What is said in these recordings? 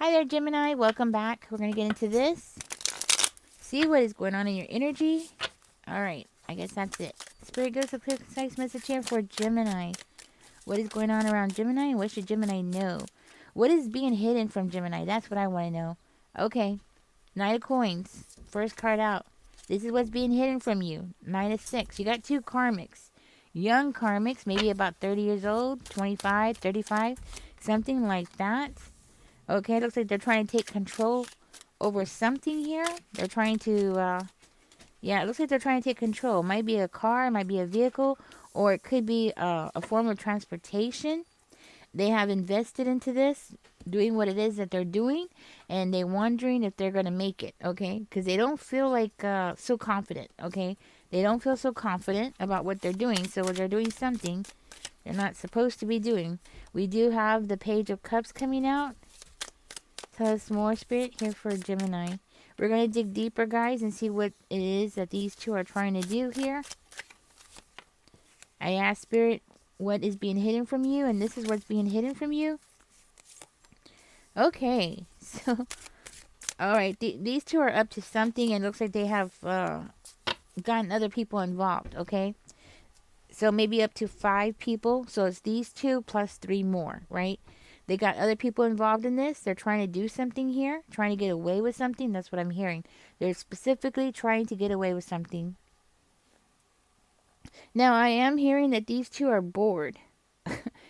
Hi there, Gemini. Welcome back. We're going to get into this. See what is going on in your energy. All right. I guess that's it. Spirit gives a clear, concise message here for Gemini. What is going on around Gemini and what should Gemini know? What is being hidden from Gemini? That's what I want to know. Okay. Knight of Coins. First card out. This is what's being hidden from you. Knight of Six. You got two karmics. Young karmics, maybe about 30 years old, 25, 35, something like that. Okay, it looks like they're trying to take control over something here. They're trying to, yeah, it looks like they're trying to take control. It might be a car, it might be a vehicle, or it could be a form of transportation. They have invested into this, doing what it is that they're doing, and they're wondering if they're going to make it, okay? Because they don't feel like so confident, okay? They don't feel so confident about what they're doing, so they're doing something they're not supposed to be doing. We do have the Page of Cups coming out. Tell us more, Spirit, here for Gemini. We're going to dig deeper, guys, and see what it is that these two are trying to do here. I asked Spirit what is being hidden from you, and this is what's being hidden from you. Okay, so, all right, these two are up to something, and it looks like they have gotten other people involved, okay? So maybe up to 5 people. So it's these two plus 3 more, right? They got other people involved in this. They're trying to do something here, trying to get away with something. That's what I'm hearing. They're specifically trying to get away with something. Now, I am hearing that these two are bored.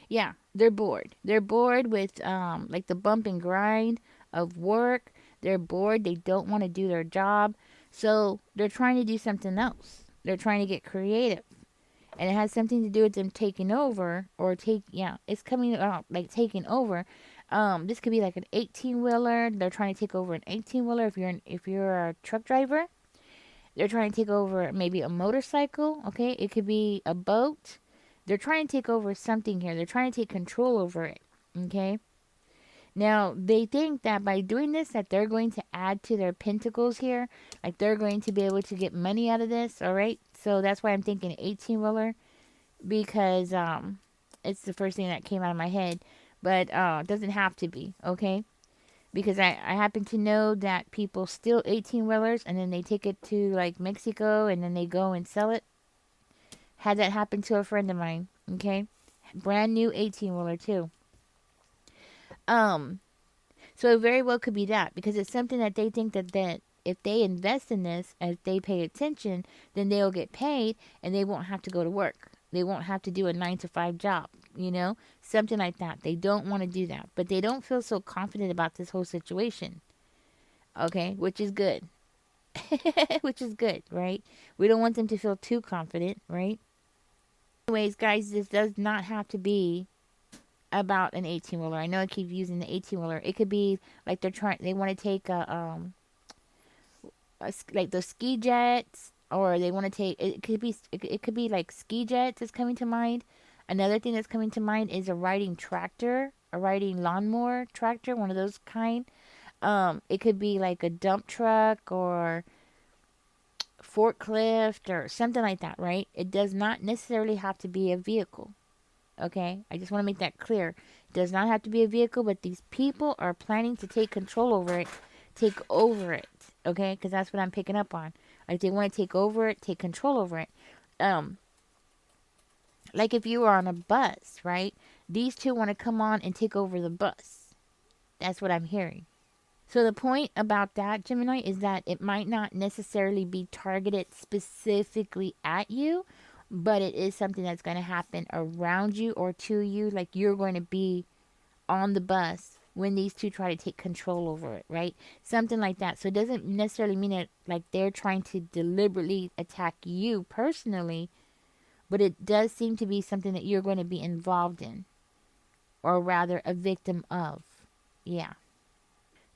Yeah, they're bored. They're bored with like the bump and grind of work. They're bored. They don't want to do their job. So they're trying to do something else. They're trying to get creative. And it has something to do with them taking over or it's coming out like taking over. This could be like an 18-wheeler. They're trying to take over an 18-wheeler if you're a truck driver. They're trying to take over maybe a motorcycle, okay? It could be a boat. They're trying to take over something here. They're trying to take control over it, okay? Now, they think that by doing this that they're going to add to their pentacles here. Like they're going to be able to get money out of this, all right? So that's why I'm thinking 18-wheeler because it's the first thing that came out of my head. But it doesn't have to be, okay? Because I happen to know that people steal 18-wheelers and then they take it to like Mexico and then they go and sell it. Had that happen to a friend of mine, okay? Brand new 18-wheeler too. So it very well could be that because it's something that they think that if they invest in this, if they pay attention, then they'll get paid and they won't have to go to work. They won't have to do a 9 to 5 job, something like that. They don't want to do that, but they don't feel so confident about this whole situation. Okay, which is good. Which is good, right? We don't want them to feel too confident, right? Anyways, guys, this does not have to be about an 18-wheeler. I know I keep using the 18-wheeler. It could be like they want to take like the ski jets, or they want to take. It could be like ski jets is coming to mind. Another thing that's coming to mind is a riding tractor, a riding lawnmower tractor, one of those kind. It could be like a dump truck or forklift or something like that, right? It does not necessarily have to be a vehicle. Okay, I just want to make that clear. It does not have to be a vehicle, but these people are planning to take control over it, take over it. Okay, because that's what I'm picking up on. Like they want to take over it, take control over it. Like if you were on a bus, right? These two want to come on and take over the bus. That's what I'm hearing. So the point about that, Gemini, is that it might not necessarily be targeted specifically at you, but it is something that's going to happen around you or to you. Like you're going to be on the bus when these two try to take control over it, right? Something like that. So it doesn't necessarily mean that like they're trying to deliberately attack you personally, but it does seem to be something that you're going to be involved in, or rather a victim of. Yeah.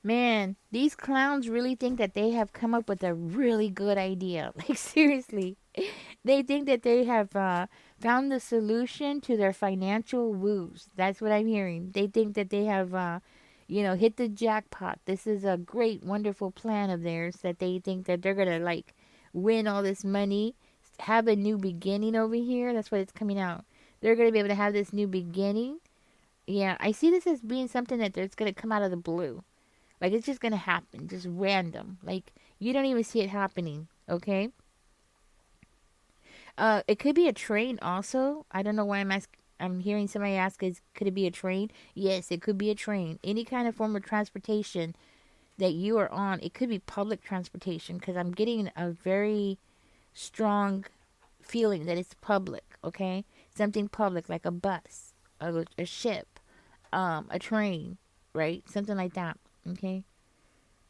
Man, these clowns really think that they have come up with a really good idea. Like, seriously. They think that they have found the solution to their financial woes. That's what I'm hearing. They think that they have, hit the jackpot. This is a great, wonderful plan of theirs that they think that they're going to, like, win all this money, have a new beginning over here. That's what it's coming out. They're going to be able to have this new beginning. Yeah, I see this as being something that that's going to come out of the blue. Like it's just gonna happen, just random. Like you don't even see it happening. Okay. It could be a train also. I don't know why I'm hearing somebody ask, "Is could it be a train?" Yes, it could be a train. Any kind of form of transportation that you are on. It could be public transportation because I'm getting a very strong feeling that it's public. Okay, something public like a bus, a ship, a train, right? Something like that. Okay,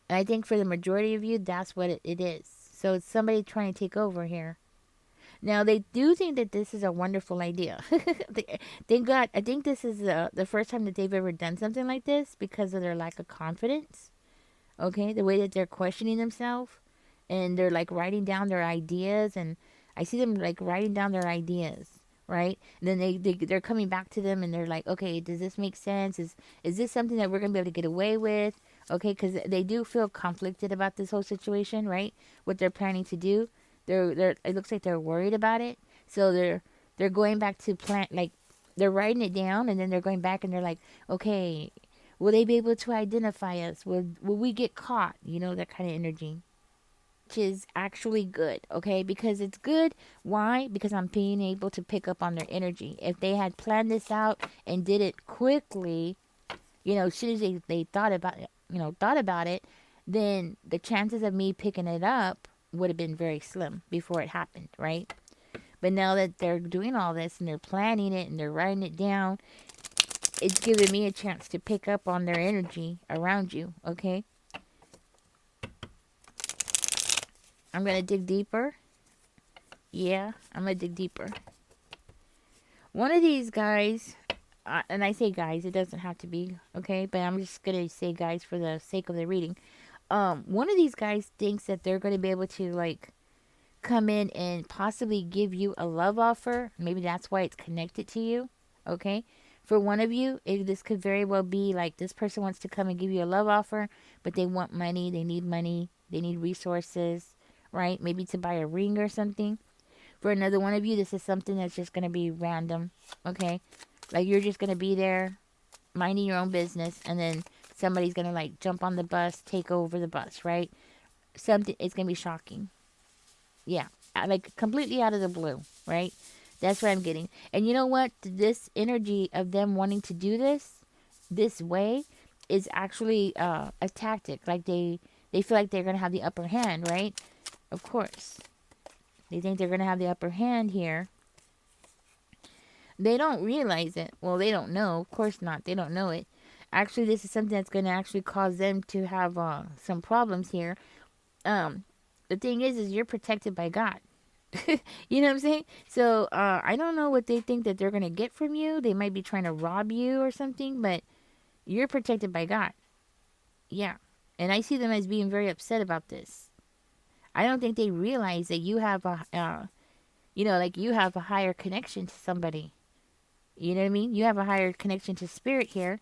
and I think for the majority of you, that's what it is. So it's somebody trying to take over here. Now they do think that this is a wonderful idea. Thank God. I think this is the first time that they've ever done something like this because of their lack of confidence. Okay, the way that they're questioning themselves, and they're like writing down their ideas, and I see them like writing down their ideas, right? And then they're coming back to them, and they're like, okay, does this make sense? Is this something that we're gonna be able to get away with? Okay, because they do feel conflicted about this whole situation, right? What they're planning to do, they're it looks like they're worried about it, so they're going back to plan like they're writing it down, and then they're going back and they're like, okay, will they be able to identify us? Will we get caught? You know, that kind of energy. Which is actually good, okay? Because it's good. Why? Because I'm being able to pick up on their energy. If they had planned this out and did it quickly, you know, as soon as they thought about it, then the chances of me picking it up would have been very slim before it happened, right? But now that they're doing all this and they're planning it and they're writing it down, it's giving me a chance to pick up on their energy around you, okay? I'm going to dig deeper. Yeah, I'm going to dig deeper. One of these guys, and I say guys, it doesn't have to be, okay? But I'm just going to say guys for the sake of the reading. One of these guys thinks that they're going to be able to, like, come in and possibly give you a love offer. Maybe that's why it's connected to you, okay? For one of you, this could very well be like this person wants to come and give you a love offer, but they want money, they need resources, right? Maybe to buy a ring or something. For another one of you, this is something that's just going to be random, okay? Like you're just going to be there minding your own business, and then somebody's going to like jump on the bus, take over the bus, right? Something, it's going to be shocking. Yeah, like completely out of the blue, right? That's what I'm getting. And you know what? This energy of them wanting to do this way, is actually a tactic. Like they feel like they're gonna have the upper hand, right? Of course, they think they're gonna have the upper hand here. They don't realize it. Well, they don't know. Of course not. They don't know it. Actually, this is something that's gonna actually cause them to have some problems here. The thing is you're protected by God. You know what I'm saying? So I don't know what they think that they're gonna get from you. They might be trying to rob you or something, but you're protected by God. Yeah, and I see them as being very upset about this. I don't think they realize that you have like you have a higher connection to somebody. You know what I mean? You have a higher connection to spirit here.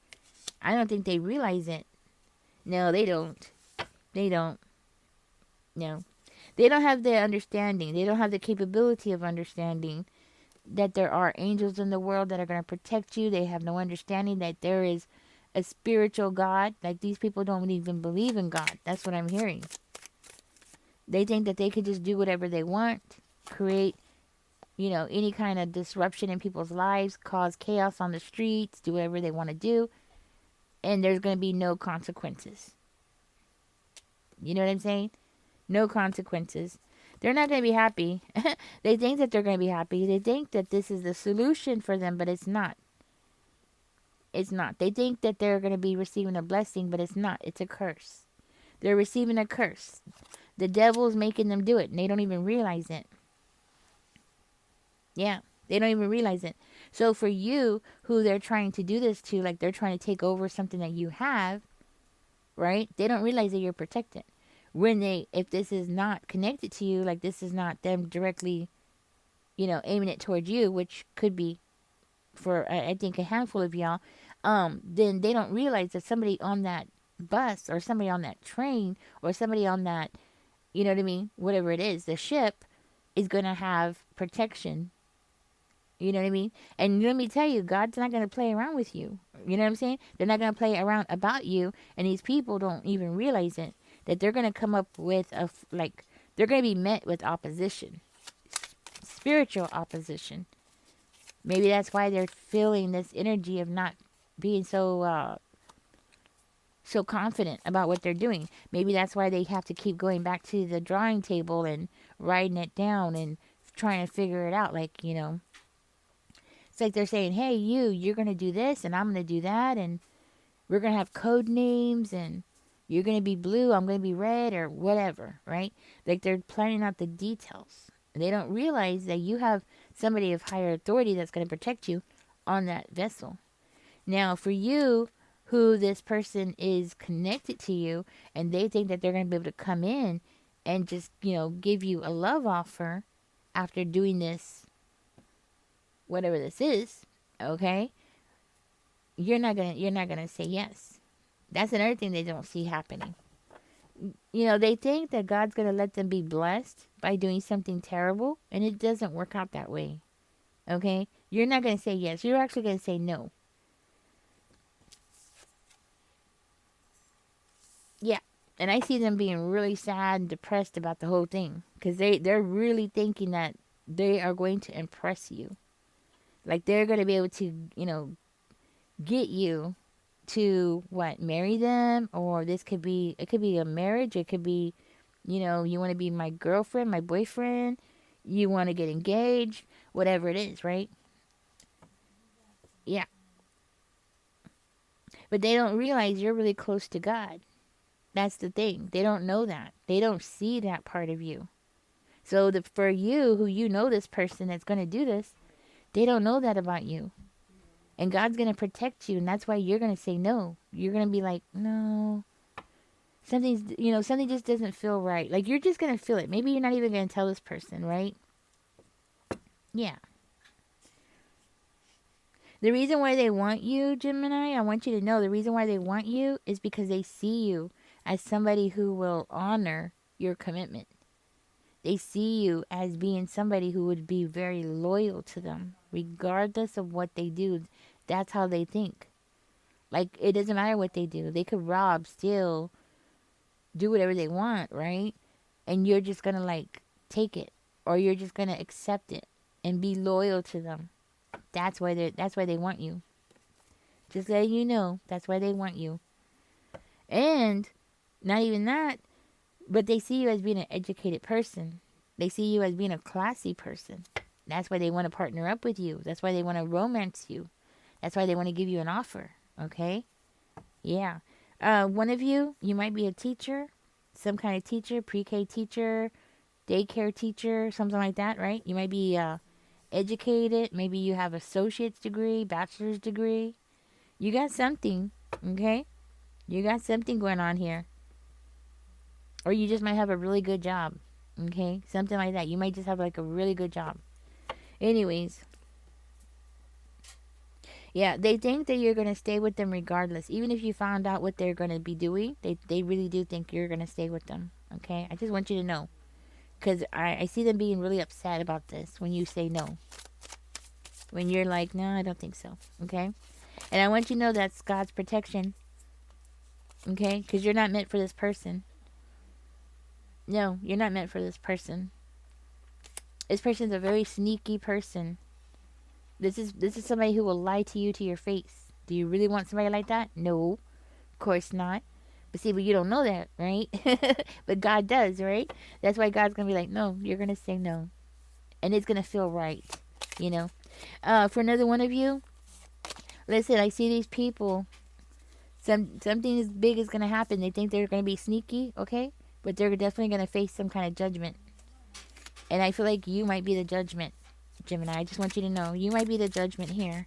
I don't think they realize it. No, they don't. They don't. No. They don't have the understanding. They don't have the capability of understanding that there are angels in the world that are going to protect you. They have no understanding that there is a spiritual God. Like these people don't even believe in God. That's what I'm hearing. They think that they could just do whatever they want, create, any kind of disruption in people's lives, cause chaos on the streets, do whatever they want to do, and there's going to be no consequences. You know what I'm saying? No consequences. They're not going to be happy. They think that they're going to be happy. They think that this is the solution for them, but it's not. It's not. They think that they're going to be receiving a blessing, but it's not. It's a curse. They're receiving a curse. The devil's making them do it, and they don't even realize it. Yeah, they don't even realize it. So for you, who they're trying to do this to, like they're trying to take over something that you have, right? They don't realize that you're protected. If this is not connected to you, like this is not them directly, aiming it towards you, which could be for, I think, a handful of y'all, then they don't realize that somebody on that bus or somebody on that train or somebody on that, you know what I mean? Whatever it is, the ship is going to have protection You know what I mean? And let me tell you, God's not going to play around with you. You know what I'm saying? They're not going to play around about you. And these people don't even realize it. That they're going to come up with they're going to be met with opposition, spiritual opposition. Maybe that's why they're feeling this energy of not being so confident about what they're doing. Maybe that's why they have to keep going back to the drawing table and writing it down and trying to figure it out. Like, it's like they're saying, hey, you're going to do this and I'm going to do that. And we're going to have code names and you're going to be blue, I'm going to be red or whatever, right? Like they're planning out the details. They don't realize that you have somebody of higher authority that's going to protect you on that vessel. Now, for you, who this person is connected to you, and they think that they're going to be able to come in and just, give you a love offer after doing this, whatever this is, okay? You're not gonna say yes. That's another thing they don't see happening. They think that God's gonna let them be blessed by doing something terrible, and it doesn't work out that way. Okay? You're not gonna say yes. You're actually gonna say no. Yeah. And I see them being really sad and depressed about the whole thing. Because they're really thinking that they are going to impress you. Like they're going to be able to, get you to marry them. Or it could be a marriage. It could be, you want to be my girlfriend, my boyfriend. You want to get engaged. Whatever it is, right? Yeah. But they don't realize you're really close to God. That's the thing. They don't know that. They don't see that part of you. So for you, who this person that's going to do this, they don't know that about you. And God's going to protect you. And that's why you're going to say no. You're going to be like, no. Something just doesn't feel right. Like you're just going to feel it. Maybe you're not even going to tell this person, right? Yeah. The reason why they want you, Gemini, I want you to know the reason why they want you is because they see you as somebody who will honor your commitment. They see you as being somebody who would be very loyal to them, regardless of what they do. That's how they think. Like, it doesn't matter what they do. They could rob, steal, do whatever they want, right? And you're just going to, take it. Or you're just going to accept it and be loyal to them. That's why they want you. Just letting you know, that's why they want you. And not even that, but they see you as being an educated person. They see you as being a classy person. That's why they want to partner up with you. That's why they want to romance you. That's why they want to give you an offer. Okay? Yeah. One of you might be a teacher, some kind of teacher, pre-K teacher, daycare teacher, something like that, right? You might be educated. Maybe you have associate's degree, bachelor's degree. You got something, okay? You got something going on here. Or you just might have a really good job, okay? Something like that. You might just have a really good job. Anyways. Yeah, they think that you're going to stay with them regardless. Even if you found out what they're going to be doing, they really do think you're going to stay with them, okay? I just want you to know. Because I see them being really upset about this when you say no. When you're like, no, I don't think so, okay? And I want you to know that's God's protection, okay? Because you're not meant for this person. No, you're not meant for this person. This person's a very sneaky person. This is somebody who will lie to you to your face. Do you really want somebody like that? No, of course not. But see, but you don't know that, right? But God does, right? That's why God's going to be like, no, you're going to say no. And it's going to feel right, For another one of you, listen, I see these people. Something as big is going to happen. They think they're going to be sneaky, okay? But they're definitely going to face some kind of judgment. And I feel like you might be the judgment, Gemini. I just want you to know. You might be the judgment here.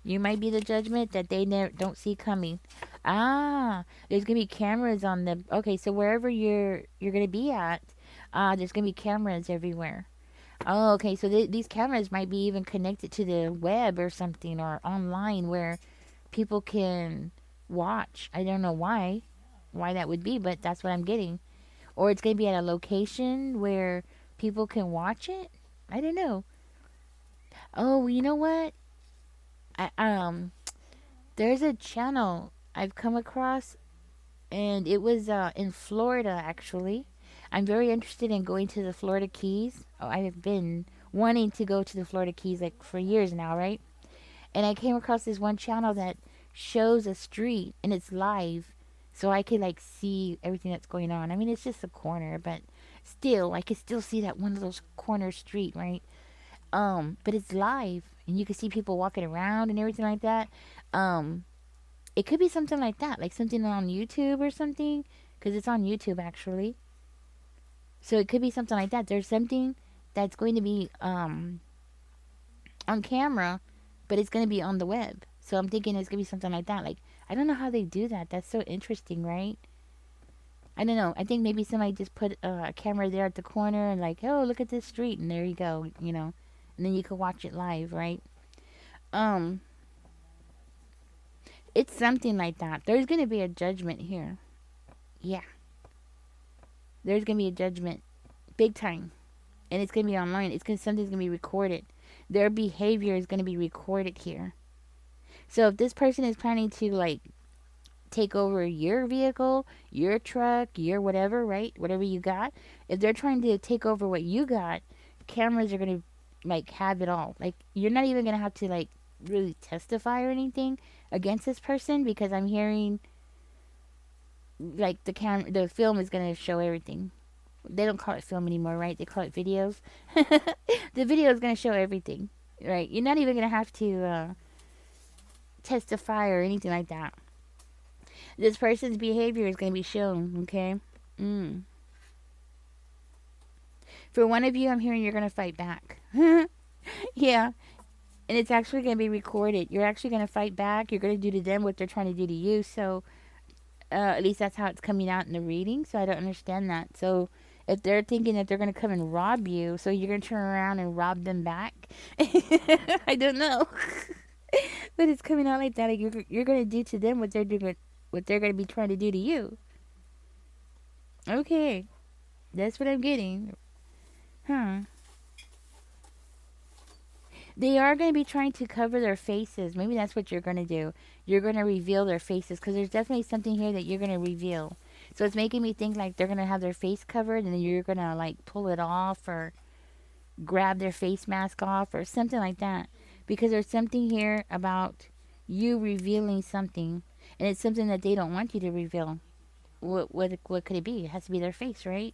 You might be the judgment that they don't see coming. There's going to be cameras on the... Okay, so wherever you're going to be at, there's going to be cameras everywhere. Oh, okay, so these cameras might be even connected to the web or something, or online where people can watch. I don't know why that would be, but that's what I'm getting. Or it's going to be at a location where people can watch it. I don't know. Oh, you know what? I there's a channel I've come across, and it was in Florida actually. I'm very interested in going to the Florida Keys. Oh, I have been wanting to go to the Florida Keys like for years now, right? And I came across this one channel that shows a street and it's live, so I could like see everything that's going on. I mean, it's just a corner, but still, I could still see that one of those corner street, right? But it's live, and you can see people walking around and everything like that. Um, it could be something like that, like something on YouTube or something, because it's on YouTube actually. So it could be something like that. There's something that's going to be on camera, but it's going to be on the web. So I'm thinking it's going to be something like that. Like, I don't know how they do that. That's so interesting, right? I don't know. I think maybe somebody just put a camera there at the corner and like, oh, look at this street, and there you go, you know, and then you could watch it live, right? Um, it's something like that. There's going to be a judgment here. Yeah, there's going to be a judgment, big time, and it's going to be online. It's going something's going to be recorded. Their behavior is going to be recorded here. So if this person is planning to like take over your vehicle, your truck, your whatever, right? Whatever you got. If they're trying to take over what you got, cameras are going to like have it all. Like you're not even going to have to like really testify or anything against this person because I'm hearing like the film is going to show everything. They don't call it film anymore, right? They call it videos. The video is going to show everything, right? You're not even going to have to testify or anything like that. This person's behavior is going to be shown, okay? Mm. For one of you, I'm hearing you're going to fight back. Yeah, and it's actually going to be recorded. You're actually going to fight back. You're going to do to them what they're trying to do to you. So, at least that's how it's coming out in the reading. So, I don't understand that. So, if they're thinking that they're going to come and rob you, so you're going to turn around and rob them back? I don't know. But it's coming out like that. Like you're going to do to them what they're doing, what they're going to be trying to do to you. Okay, that's what I'm getting. Huh. They are going to be trying to cover their faces. Maybe that's what you're going to do. You're going to reveal their faces because there's definitely something here that you're going to reveal. So it's making me think like they're going to have their face covered and then you're going to like pull it off or grab their face mask off or something like that. Because there's something here about you revealing something and it's something that they don't want you to reveal. What could it be? It has to be their face, right?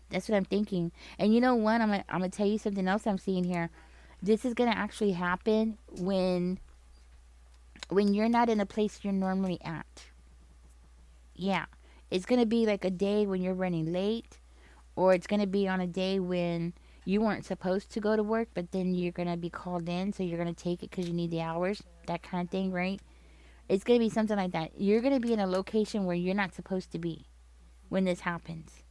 That's what I'm thinking. And you know what? I'm gonna tell you something else I'm seeing here. This is gonna actually happen when you're not in a place you're normally at. Yeah, it's gonna be like a day when you're running late, or it's gonna be on a day when you weren't supposed to go to work, but then you're gonna be called in, so you're gonna take it because you need the hours. That kind of thing, right? It's gonna be something like that. You're gonna be in a location where you're not supposed to be when this happens.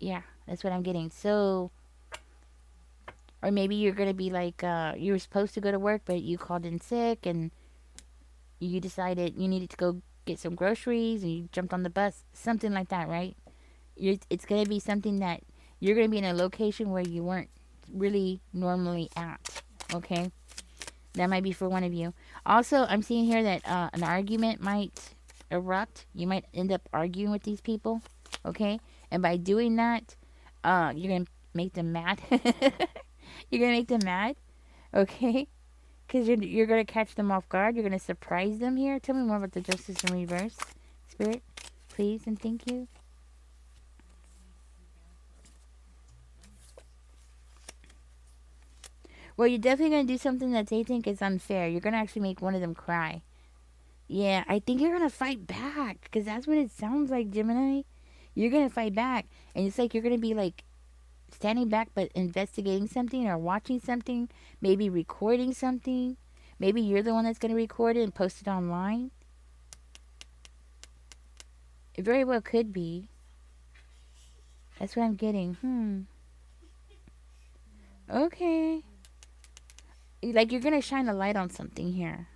Yeah, that's what I'm getting. So, or maybe you're gonna be like, you were supposed to go to work, but you called in sick, and you decided you needed to go get some groceries, and you jumped on the bus. Something like that, right? It's gonna be something that you're gonna be in a location where you weren't really normally at. Okay, that might be for one of you. Also, I'm seeing here that an argument might erupt. You might end up arguing with these people. Okay, and by doing that, you're gonna make them mad. You're gonna make them mad, okay? Because you're gonna catch them off guard. You're gonna surprise them here. Tell me more about the Justice in Reverse, Spirit, please and thank you. Well, you're definitely gonna do something that they think is unfair. You're gonna actually make one of them cry. Yeah, I think you're gonna fight back because that's what it sounds like, Gemini. You're gonna fight back, and it's like you're gonna be like standing back but investigating something or watching something, maybe recording something. Maybe you're the one that's going to record it and post it online. It very well could be. That's what I'm getting. Okay. Like you're going to shine a light on something here.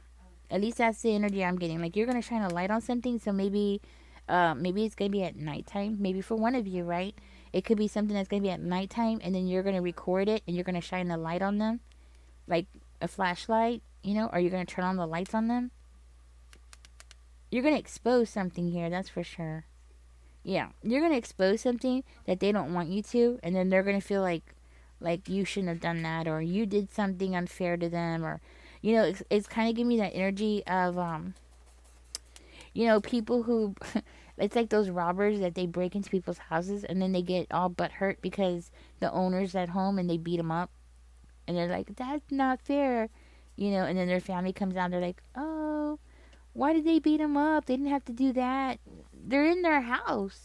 At least that's the energy I'm getting. Like you're going to shine a light on something, so maybe it's going to be at nighttime. Maybe for one of you, right? It could be something that's going to be at nighttime, and then you're going to record it, and you're going to shine a light on them, like a flashlight, or you're going to turn on the lights on them. You're going to expose something here, that's for sure. Yeah, you're going to expose something that they don't want you to, and then they're going to feel like you shouldn't have done that, or you did something unfair to them, or it's kind of giving me that energy of people who it's like those robbers that they break into people's houses and then they get all butt hurt because the owner's at home and they beat them up, and they're like, that's not fair, and then their family comes out, they're like, oh, why did they beat them up? They didn't have to do that. They're in their house.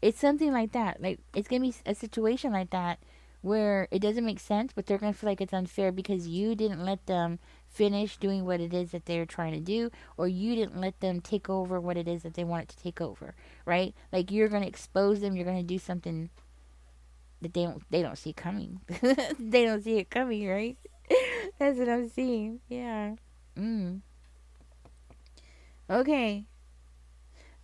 It's something like that. Like, it's gonna be a situation like that where it doesn't make sense, but they're gonna feel like it's unfair because you didn't let them finish doing what it is that they're trying to do, or you didn't let them take over what it is that they wanted to take over, right? Like, you're gonna expose them. You're gonna do something that they don't see coming. They don't see it coming, right? That's what I'm seeing. Yeah. Mm. Okay.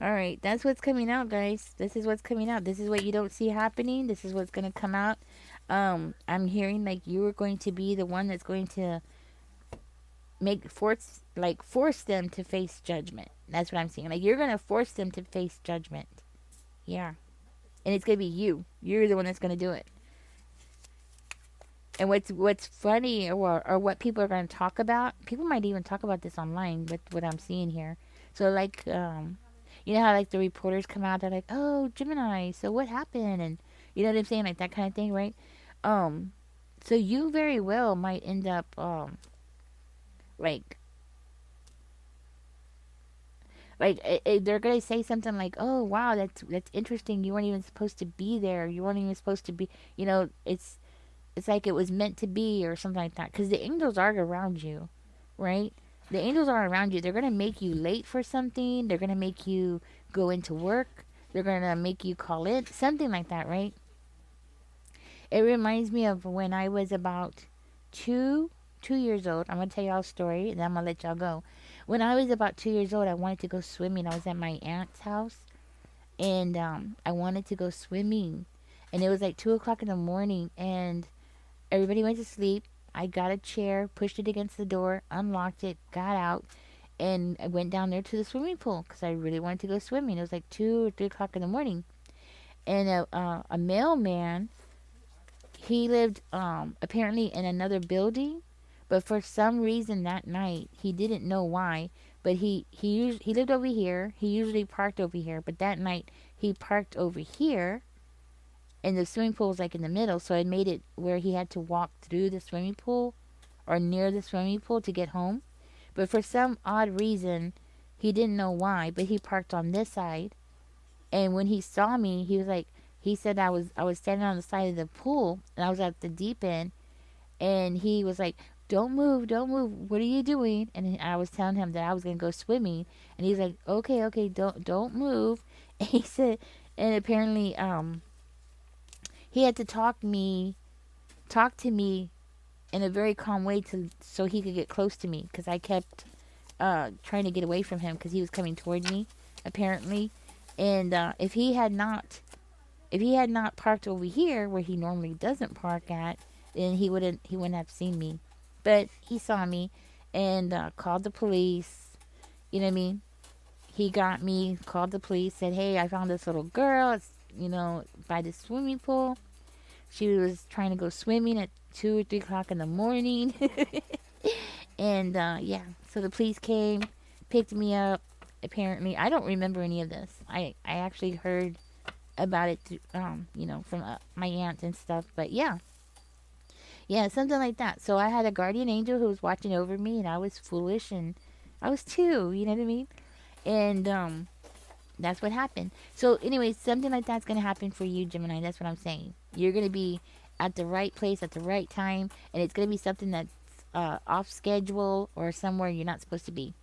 All right, that's what's coming out, guys. This is what's coming out. This is what you don't see happening. This is what's gonna come out. I'm hearing like you are going to be the one that's going to force them to face judgment. That's what I'm seeing. Like, you're gonna force them to face judgment. Yeah, and it's gonna be you. You're the one that's gonna do it. And what's funny, or what people are gonna talk about. People might even talk about this online with what I'm seeing here. So like you know how like the reporters come out, they're like, "Oh, Gemini, so what happened?" And you know what I'm saying, like that kind of thing, right? Um, so you very well might end up like they're gonna say something like, "Oh, wow, that's interesting. You weren't even supposed to be there. You weren't even supposed to be. It's like it was meant to be, or something like that." Because the angels are around you, right? The angels are around you. They're gonna make you late for something. They're gonna make you go into work. They're gonna make you call in, something like that, right? It reminds me of when I was about two years old. I'm gonna tell y'all a story, and then I'm gonna let y'all go. When I was about 2 years old, I wanted to go swimming. I was at my aunt's house, and I wanted to go swimming, and it was like 2 o'clock in the morning, and everybody went to sleep. I got a chair, pushed it against the door, unlocked it, got out, and I went down there to the swimming pool because I really wanted to go swimming. It was like 2 or 3 o'clock in the morning, and a mailman, he lived apparently in another building, but for some reason that night he didn't know why. But he lived over here. He usually parked over here, but that night he parked over here, and the swimming pool was like in the middle, so it made it where he had to walk through the swimming pool or near the swimming pool to get home. But for some odd reason, he didn't know why, but he parked on this side. And when he saw me, he was like, he said I was standing on the side of the pool, and I was at the deep end, and he was like, "Don't move, don't move. What are you doing?" And I was telling him that I was gonna go swimming, and he's like, "Okay, okay, don't move." And he said, and apparently he had to talk to me in a very calm way so he could get close to me, because I kept trying to get away from him because he was coming toward me apparently. And if he had not parked over here where he normally doesn't park at, then he wouldn't have seen me. But he saw me and called the police. You know what I mean? He got me, called the police, said, "Hey, I found this little girl. It's by the swimming pool. She was trying to go swimming at 2 or 3 o'clock in the morning." And yeah, so the police came, picked me up. Apparently, I don't remember any of this. I actually heard about it, from my aunt and stuff. But yeah, yeah, something like that. So I had a guardian angel who was watching over me, and I was foolish, and I was two. You know what I mean? And that's what happened. So anyway, something like that's gonna happen for you, Gemini. That's what I'm saying. You're gonna be at the right place at the right time, and it's gonna be something that's off schedule or somewhere you're not supposed to be.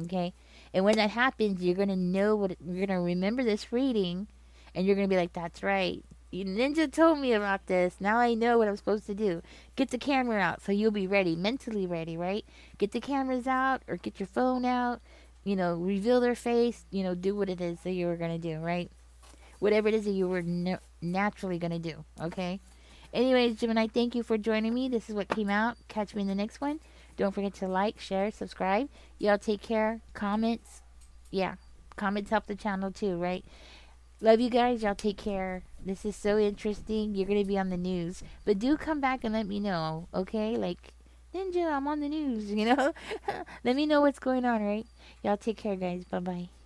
Okay, and when that happens, you're gonna know you're gonna remember this reading, and you're gonna be like, "That's right. Ninja told me about this. Now I know what I'm supposed to do. Get the camera out so you'll be ready, mentally ready, right? Get the cameras out or get your phone out. Reveal their face. Do what it is that you were gonna do, right? Whatever it is that you were naturally gonna do. Okay. Anyways, Gemini, thank you for joining me. This is what came out. Catch me in the next one. Don't forget to like, share, subscribe. Y'all take care. Comments. Yeah. Comments help the channel too, right? Love you guys. Y'all take care. This is so interesting. You're going to be on the news. But do come back and let me know, okay? Like, Ninja, I'm on the news, you know? Let me know what's going on, right? Y'all take care, guys. Bye bye.